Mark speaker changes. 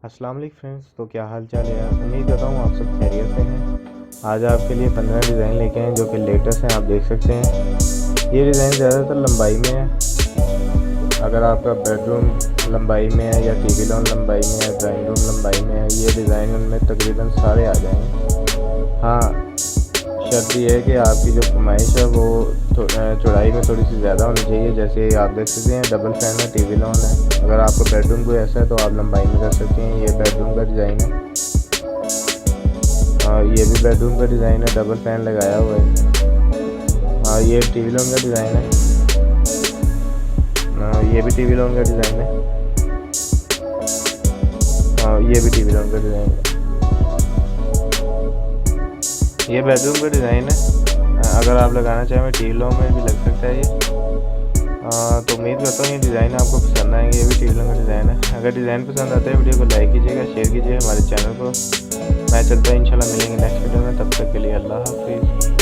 Speaker 1: अस्सलाम वालेकुम फ्रेंड्स। तो क्या हाल चाल है यार, उम्मीद करता हूँ आप सब खैरियत से हैं। आज आपके लिए 15 डिज़ाइन लेके आए जो कि लेटेस्ट हैं। आप देख सकते हैं ये डिज़ाइन ज़्यादातर लंबाई में है। अगर आपका बेडरूम लंबाई में है या टीवी लॉन लंबाई में है, ड्राइंग रूम लंबाई में है, ये डिज़ाइन उनमें तकरीबन सारे आ जाएंगे। हाँ, शर्त ये है कि आपकी जो फरमाइश है वो चौड़ाई में थोड़ी सी ज़्यादा होनी चाहिए। जैसे आप देख सकते हैं डबल फैन है, टीवी लॉन है। अगर आपका बेडरूम कोई ऐसा है तो आप लंबाई में कर सकते हैं। ये बेडरूम का डिज़ाइन है। ये भी बेडरूम का डिज़ाइन है, डबल फैन लगाया हुआ है। ये टीवी लॉन का डिज़ाइन है। ये भी टीवी लॉन का डिज़ाइन है। ये भी टीवी लॉन का डिज़ाइन है। ये बेडरूम का डिज़ाइन है। अगर आप लगाना चाहें टीवी लॉन में भी लग सकता है ये। तो उम्मीद करता हूँ ये डिज़ाइन आपको पसंद आएंगे। ये भी टीवी लॉन का डिज़ाइन है। अगर डिज़ाइन पसंद आता है वीडियो को लाइक कीजिएगा, शेयर कीजिए हमारे चैनल को। मैं चलता हूँ, इंशाल्लाह मिलेंगे नेक्स्ट वीडियो में। तब तक के लिए अल्लाह हाफिज़।